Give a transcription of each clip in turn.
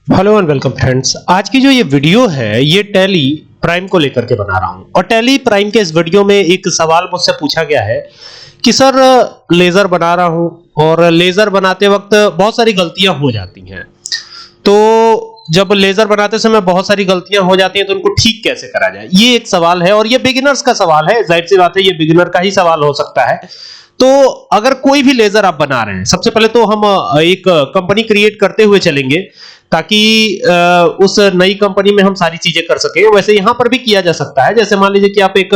Hello and welcome friends. आज की जो ये वीडियो है ये टैली प्राइम को लेकर के बना रहा हूं और टैली प्राइम के इस वीडियो में एक सवाल मुझसे पूछा गया है कि सर लेजर बना रहा हूं और लेजर बनाते वक्त बहुत सारी गलतियां हो जाती हैं। तो जब लेजर बनाते समय बहुत सारी गलतियां हो जाती हैं तो उनको ठीक कैसे करा जाए, ये एक सवाल है और ये बिगिनर्स का सवाल है। जाहिर सी बात है, ये बिगिनर का ही सवाल हो सकता है। तो अगर कोई भी लेजर आप बना रहे हैं, सबसे पहले तो हम एक कंपनी क्रिएट करते हुए चलेंगे ताकि उस नई कंपनी में हम सारी चीजें कर सके। वैसे यहां पर भी किया जा सकता है। जैसे मान लीजिए कि आप एक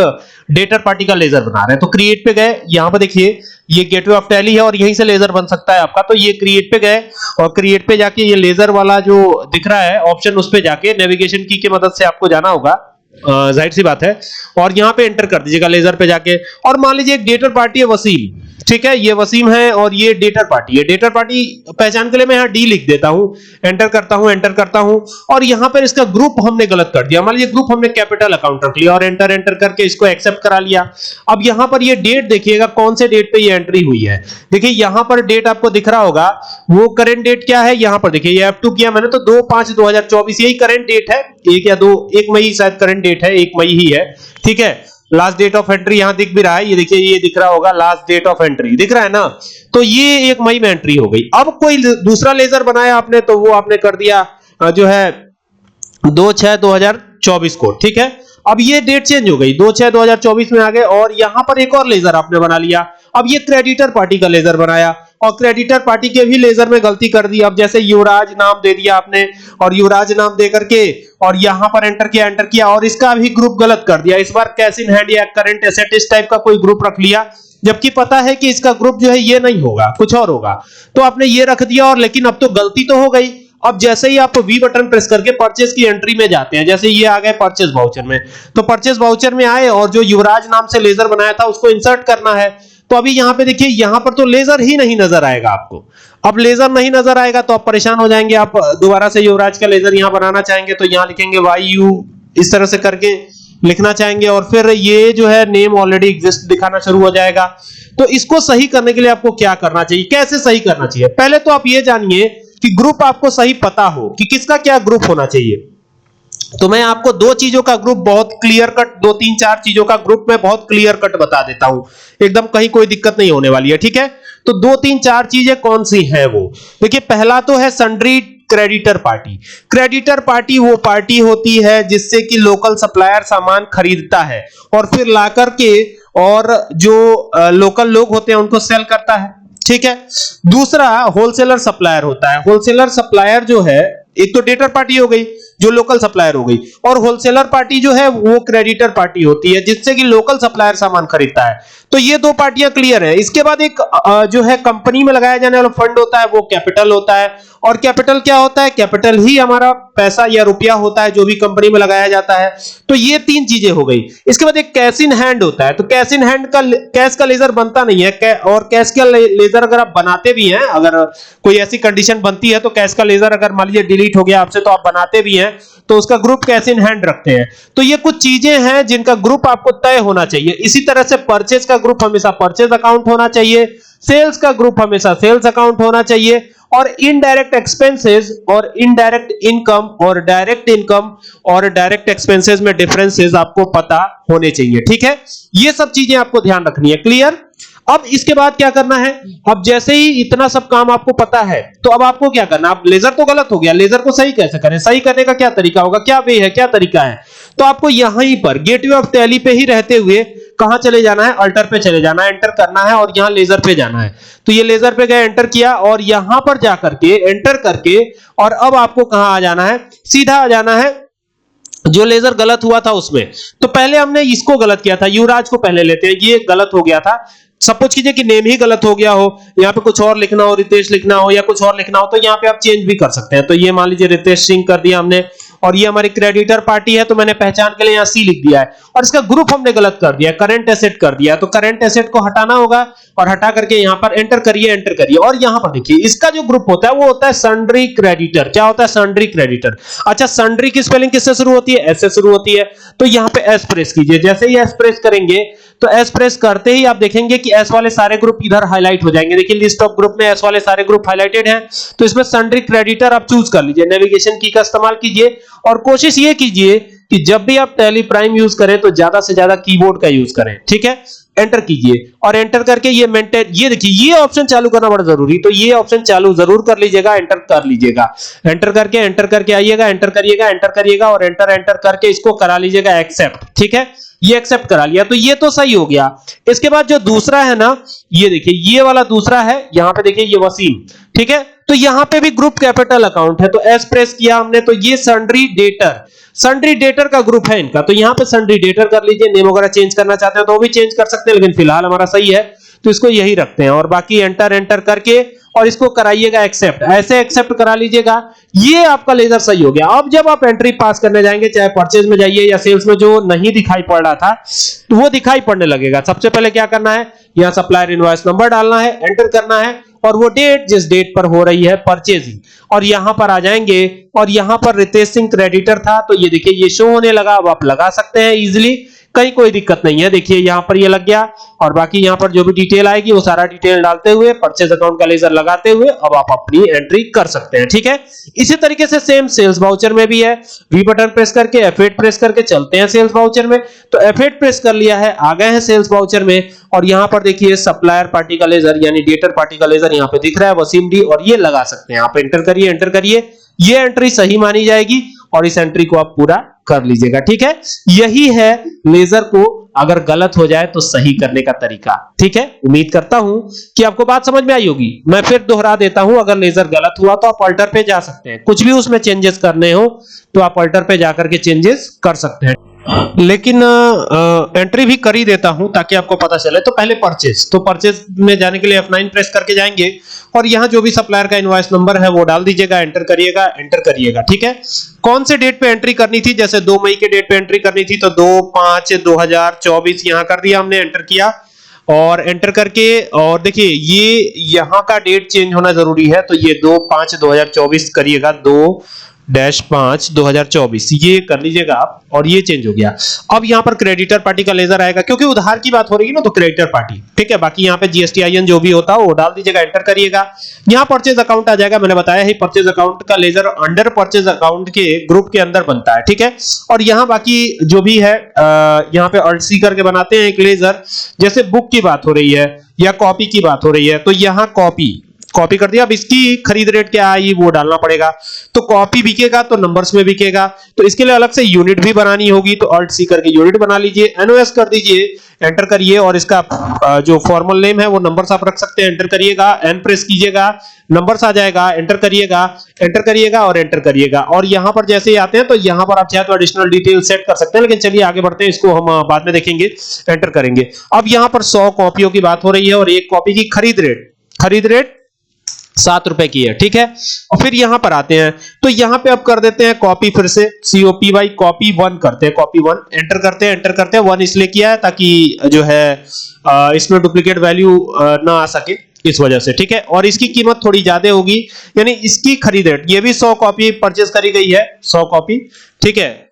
डेटर पार्टी का लेजर बना रहे हैं तो क्रिएट पे गए, यहां पर देखिए ये गेटवे ऑफ टैली है और यहीं से लेजर बन सकता है आपका। तो ये क्रिएट पे गए और क्रिएट पे जाके ये लेजर वाला जो दिख रहा है ऑप्शन, उस पे जाके नेविगेशन की मदद से आपको जाना होगा, जाहिर सी बात है, और यहां पे एंटर कर दीजिएगा लेजर पे जाके। और मान लीजिए एक डेटर पार्टी है वसीम, ठीक है, ये वसीम है और ये डेटर पार्टी है। डेटर पार्टी पहचान के लिए मैं यहां डी लिख देता हूं, एंटर करता हूं और यहां पर इसका ग्रुप हमने गलत कर दिया। मान लीजिए ग्रुप हमने कैपिटल अकाउंट रख लिया और एंटर करके इसको एक्सेप्ट करा लिया। अब यहां पर ये डेट देखिएगा कौन से डेट पे ये एंट्री हुई है। देखिए यहां पर डेट आपको दिख रहा होगा, वो करंट डेट क्या है, यहां पर देखिए ये F2 किया मैंने तो 2/5/2024 यही करंट डेट है। 1 मई शायद करंट डेट है, 1 मई ही है, ठीक है। लास्ट डेट ऑफ एंट्री यहां दिख भी रहा है, ये देखिए ये दिख रहा होगा, लास्ट डेट ऑफ एंट्री दिख रहा है ना। तो ये 1 मई में एंट्री हो गई। अब कोई दूसरा लेजर बनाया आपने तो वो आपने कर दिया जो है 2/6/2024 को, ठीक है। अब ये डेट चेंज हो गई, 2/6/2024 में आ गए और यहां पर एक और लेजर आपने बना लिया। अब ये क्रेडिटर पार्टी का लेजर बनाया और क्रेडिटर पार्टी के भी लेजर में गलती कर दी। अब जैसे युवराज नाम दे दिया आपने और युवराज नाम दे करके और यहां पर एंटर किया और इसका भी ग्रुप गलत कर दिया। इस बार कैश इन हैंड या करंट एसेट इस टाइप का कोई ग्रुप रख लिया, जबकि पता है कि इसका ग्रुप जो है ये नहीं होगा, कुछ और होगा। तो आपने ये रख दिया और लेकिन अब तो गलती तो हो गई। अब जैसे ही आप वी बटन प्रेस करके परचेज की एंट्री में जाते हैं, जैसे ये आ गए परचेज वाउचर में, तो परचेज वाउचर में आए और जो युवराज नाम से लेजर बनाया था उसको इंसर्ट करना है। तो अभी यहां पे देखिए यहां पर तो लेजर ही नहीं नजर आएगा आपको। अब लेजर नहीं नजर आएगा तो आप परेशान हो जाएंगे। आप दोबारा से युवराज का लेजर यहां बनाना चाहेंगे तो यहां लिखेंगे YU, इस तरह से करके लिखना चाहेंगे और फिर ये जो है नेम ऑलरेडी एग्जिस्ट दिखाना शुरू हो जाएगा। तो इसको सही करने के लिए आपको क्या करना चाहिए, कैसे सही करना चाहिए? पहले तो आप ये जानिए कि ग्रुप आपको सही पता हो कि किसका क्या ग्रुप होना चाहिए। तो मैं आपको दो चीजों का ग्रुप बहुत क्लियर कट, 2-3-4 चीजों का ग्रुप मैं बहुत क्लियर कट बता देता हूं, एकदम कहीं कोई दिक्कत नहीं होने वाली है, ठीक है। तो 2-3-4 चीजें कौन सी हैं वो देखिए। पहला तो है sundry creditor party. Creditor party वो पार्टी होती है जिससे कि लोकल सप्लायर सामान खरीदता है और फिर ला करके और जो लोकल लोग होते हैं उनको सेल करता है, ठीक है। दूसरा होलसेलर सप्लायर होता है। होलसेलर सप्लायर जो है, एक तो डेटर पार्टी हो गई जो लोकल सप्लायर हो गई, और होलसेलर पार्टी जो है वो क्रेडिटर पार्टी होती है जिससे कि लोकल सप्लायर सामान खरीदता है। तो ये दो पार्टियां क्लियर है। इसके बाद एक जो है कंपनी में लगाया जाने वाला फंड होता है वो कैपिटल होता है। और कैपिटल क्या होता है? कैपिटल ही हमारा पैसा या रुपया होता है जो भी कंपनी में लगाया जाता है। तो ये 3 चीजें हो गई। इसके बाद एक कैश इन हैंड होता है। तो कैश इन हैंड का, कैश का लेजर बनता नहीं है और कैश का लेजर अगर आप बनाते भी हैं, अगर कोई ऐसी कंडीशन बनती है तो कैश का लेजर अगर मान लीजिए डिलीट हो गया आपसे तो आप बनाते भी हैं तो उसका ग्रुप कैश इन हैंड रखते हैं। तो ये कुछ चीजें हैं जिनका ग्रुप आपको तय होना चाहिए। इसी तरह से परचेज का ग्रुप हमेशा परचेज अकाउंट होना चाहिए, सेल्स का ग्रुप हमेशा सेल्स अकाउंट होना चाहिए, और इनडायरेक्ट एक्सपेंसेस और इनडायरेक्ट इनकम और डायरेक्ट इनकम और डायरेक्ट एक्सपेंसेस में डिफरेंसेस आपको पता होने चाहिए, ठीक है। ये सब चीजें आपको ध्यान रखनी है, क्लियर। अब इसके बाद क्या करना है? अब जैसे ही इतना सब काम आपको पता है तो अब आपको क्या करना है? अब लेजर तो गलत हो गया, लेजर को सही कैसे करें? सही करने का क्या तरीका होगा, क्या वे है, क्या तरीका है? तो आपको यहीं पर गेटवे ऑफ टैली पे ही रहते हुए कहां चले जाना है? अल्टर पे चले जाना है, एंटर करना है और यहां लेजर पे जाना है। तो ये लेजर पे गए, एंटर किया और यहां पर जाकर के एंटर करके और अब आपको कहां आ जाना है? सीधा आ जाना है जो लेजर गलत हुआ था उसमें। तो पहले हमने इसको गलत किया था, युवराज को पहले लेते हैं, ये गलत हो गया था। सपोज कीजिए कि नेम ही गलत हो गया हो, यहाँ पे कुछ और लिखना हो, रितेश लिखना हो या कुछ और लिखना हो, तो यहाँ पे आप चेंज भी कर सकते हैं। तो ये मान लीजिए रितेश सिंह कर दिया हमने और ये हमारी क्रेडिटर पार्टी है तो मैंने पहचान के लिए यहाँ सी लिख दिया है और इसका ग्रुप हमने गलत कर दिया, करंट एसेट कर दिया। तो करंट एसेट को हटाना होगा और हटा करके यहाँ पर एंटर करिए और यहाँ पर देखिए इसका जो ग्रुप होता है वो होता है सन्ड्री क्रेडिटर। क्या होता है? Sundry creditor. अच्छा, सन्ड्री की स्पेलिंग किससे शुरू होती है? एस से शुरू होती है। तो यहाँ पे एस प्रेस कीजिए। जैसे ही एस प्रेस करेंगे तो एस प्रेस करते ही आप देखेंगे कि एस वाले सारे ग्रुप इधर हाईलाइट हो जाएंगे। देखिए लिस्ट ऑफ ग्रुप में एस वाले सारे ग्रुप हाईलाइटेड हैं, तो इसमें सन्ड्री क्रेडिटर आप चूज कर लीजिए, नेविगेशन की का इस्तेमाल कीजिए और कोशिश ये कीजिए कि जब भी आप टैली प्राइम यूज करें तो ज्यादा से ज्यादा कीबोर्ड का यूज करें, ठीक है। एंटर कीजिए और एंटर करके ये मेंटेन, ये देखिए ये ऑप्शन चालू करना बड़ा जरूरी, तो ये ऑप्शन चालू जरूर कर लीजिएगा, एंटर कर लीजिएगा। एंटर करके आइएगा, एंटर करिएगा और एंटर करके इसको करा लीजिएगा एक्सेप्ट, ठीक है। ये एक्सेप्ट करा लिया तो ये तो सही हो गया। इसके बाद जो दूसरा है ना, ये देखिए ये वाला दूसरा है, यहां पे देखिए ये वसीम, ठीक है। तो यहां पे भी ग्रुप कैपिटल अकाउंट है, तो एस प्रेस किया हमने, तो ये सन्ड्री डेटर का ग्रुप है इनका, तो यहां पे सन्ड्री डेटर कर लीजिए। नेम वगैरह चेंज करना चाहते हैं तो वो भी चेंज कर सकते हैं, लेकिन फिलहाल हमारा सही है तो इसको यही रखते हैं। और बाकी एंटर करके और इसको कराइएगा एक्सेप्ट, ऐसे एक्सेप्ट करा लीजिएगा। ये आपका लेजर सही हो गया। अब जब आप एंट्री पास करने जाएंगे, चाहे परचेज में जाइए या सेल्स में, जो नहीं दिखाई पड़ रहा था तो वो दिखाई पड़ने लगेगा। सबसे पहले क्या करना है, यहां सप्लायर इनवॉइस नंबर डालना है, एंटर करना है और वो डेट जिस डेट पर हो रही है परचेजिंग, और यहां पर आ जाएंगे और यहां पर रितेश सिंह क्रेडिटर था, तो ये देखिए ये शो होने लगा। अब आप लगा सकते हैं इजीली, कहीं कोई दिक्कत नहीं है। देखिए यहां पर ये लग गया और बाकी यहां पर जो भी डिटेल आएगी वो सारा डिटेल डालते हुए, परचेज अकाउंट का लेजर लगाते हुए अब आप अपनी एंट्री कर सकते हैं, ठीक है। इसी तरीके से सेम सेल्स वाउचर में भी है। वी बटन प्रेस करके F8 प्रेस करके चलते हैं सेल्स वाउचर में, तो F8 प्रेस कर लिया है, आ गए हैं सेल्स वाउचर में और यहां पर देखिए सप्लायर पार्टी का लेजर यानी डेटर पार्टी का लेजर यहां पे दिख रहा है वसीम डी, और ये लगा सकते हैं आप। एंटर करिए, ये एंट्री सही मानी जाएगी और इस एंट्री को आप पूरा कर लीजिएगा, ठीक है। यही है लेजर को अगर गलत हो जाए तो सही करने का तरीका, ठीक है। उम्मीद करता हूं कि आपको बात समझ में आई होगी। मैं फिर दोहरा देता हूं, अगर लेजर गलत हुआ तो आप अल्टर पे जा सकते हैं, कुछ भी उसमें चेंजेस करने हो तो आप अल्टर पे जाकर के चेंजेस कर सकते हैं, लेकिन एंट्री भी कर ही देता हूं ताकि आपको पता चले। तो पहले परचेज में जाने के लिए F9 प्रेस करके जाएंगे और यहां जो भी सप्लायर का इनवॉइस नंबर है वो डाल दीजिएगा, एंटर करिएगा, ठीक है। कौन से डेट पे एंट्री करनी थी, जैसे 2 मई के डेट पे एंट्री करनी थी तो 2/5/2024 यहां कर दिया हमने, एंटर किया और एंटर करके, और देखिए ये यहां का डेट चेंज होना जरूरी है, तो ये 2/5/2024 करिएगा, 2-5/2024 ये कर लीजिएगा आप और ये चेंज हो गया। अब यहां पर क्रेडिटर पार्टी का लेजर आएगा, क्योंकि उधार की बात हो रही है ना, तो क्रेडिटर पार्टी, ठीक है। बाकी यहां पे GSTIN जो भी होता है वो डाल दीजिएगा, एंटर करिएगा। यहां परचेज अकाउंट आ जाएगा, मैंने बताया है परचेज अकाउंट का लेजर अंडर परचेज अकाउंट के ग्रुप के अंदर बनता है, ठीक है। और यहां बाकी जो भी है यहां पे अल्ट सी करके बनाते हैं एक लेजर, जैसे बुक की बात हो रही है या कॉपी की बात हो रही है तो यहां कॉपी कर दिया। अब इसकी खरीद रेट क्या आई वो डालना पड़ेगा, तो कॉपी बिकेगा तो नंबर्स में बिकेगा, तो इसके लिए अलग से यूनिट भी बनानी होगी, तो अल्ट सी करके यूनिट बना लीजिए, NOS कर दीजिए, एंटर करिए और इसका जो फॉर्मल नेम है वो नंबर्स आप रख सकते हैं, एंटर करिएगा, एन प्रेस कीजिएगा, नंबर्स आ जाएगा, एंटर करिएगा और एंटर करिएगा। और यहां पर जैसे ही आते हैं तो यहां पर आप चाहे तो एडिशनल डिटेल सेट कर सकते हैं, लेकिन चलिए आगे बढ़ते हैं, इसको हम बाद में देखेंगे। एंटर करेंगे। अब यहां पर 100 कॉपियों की बात हो रही है और एक कॉपी की खरीद रेट 7 रुपए की है, ठीक है। और फिर यहां पर आते हैं तो यहां पे अब कर देते हैं कॉपी, फिर से COPY कॉपी 1 करते हैं, कॉपी 1 एंटर करते हैं 1 इसलिए किया है ताकि जो है इसमें डुप्लीकेट वैल्यू ना आ सके, इस वजह से, ठीक है। और इसकी कीमत थोड़ी ज्यादा होगी, यानी इसकी खरीद रेट, ये भी 100 कॉपी परचेज करी गई है, 100 कॉपी, ठीक है।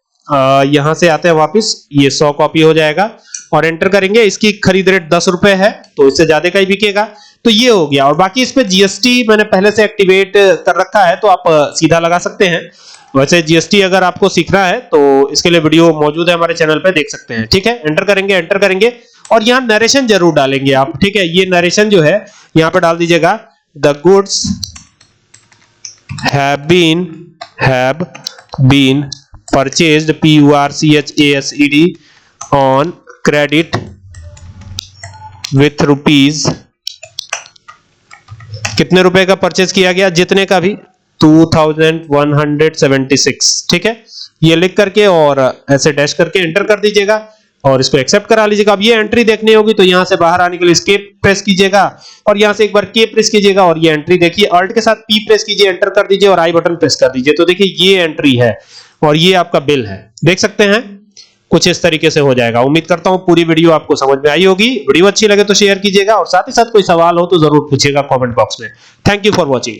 यहां से आते हैं वापस, ये 100 कॉपी हो जाएगा और एंटर करेंगे। इसकी खरीद रेट 10 रुपए है, तो इससे ज्यादा का ही बिकेगा, तो ये हो गया। और बाकी इस पे GST मैंने पहले से एक्टिवेट कर रखा है, तो आप सीधा लगा सकते हैं। वैसे GST अगर आपको सीखना है तो इसके लिए वीडियो मौजूद है हमारे चैनल पे, देख सकते हैं, ठीक है। एंटर करेंगे और यहाँ नरेशन जरूर डालेंगे आप, ठीक है। ये नरेशन जो है यहाँ पे डाल दीजिएगा, the goods have been purchased PURCHASED on credit with rupees, कितने रुपए का परचेज किया गया, जितने का भी 2176, ठीक है। ये लिख करके और ऐसे डैश करके एंटर कर दीजिएगा और इसको एक्सेप्ट करा लीजिएगा। अब ये एंट्री देखनी होगी तो यहां से बाहर आने के लिए एस्केप प्रेस कीजिएगा और यहां से एक बार के प्रेस कीजिएगा और ये एंट्री देखिए, अल्ट के साथ P प्रेस कीजिए, एंटर कर दीजिए और आई बटन प्रेस कर दीजिए, तो देखिए ये एंट्री है और ये आपका बिल है, देख सकते हैं। कुछ इस तरीके से हो जाएगा। उम्मीद करता हूं पूरी वीडियो आपको समझ में आई होगी। वीडियो अच्छी लगे तो शेयर कीजिएगा और साथ ही साथ कोई सवाल हो तो जरूर पूछिएगा कमेंट बॉक्स में। Thank you for watching.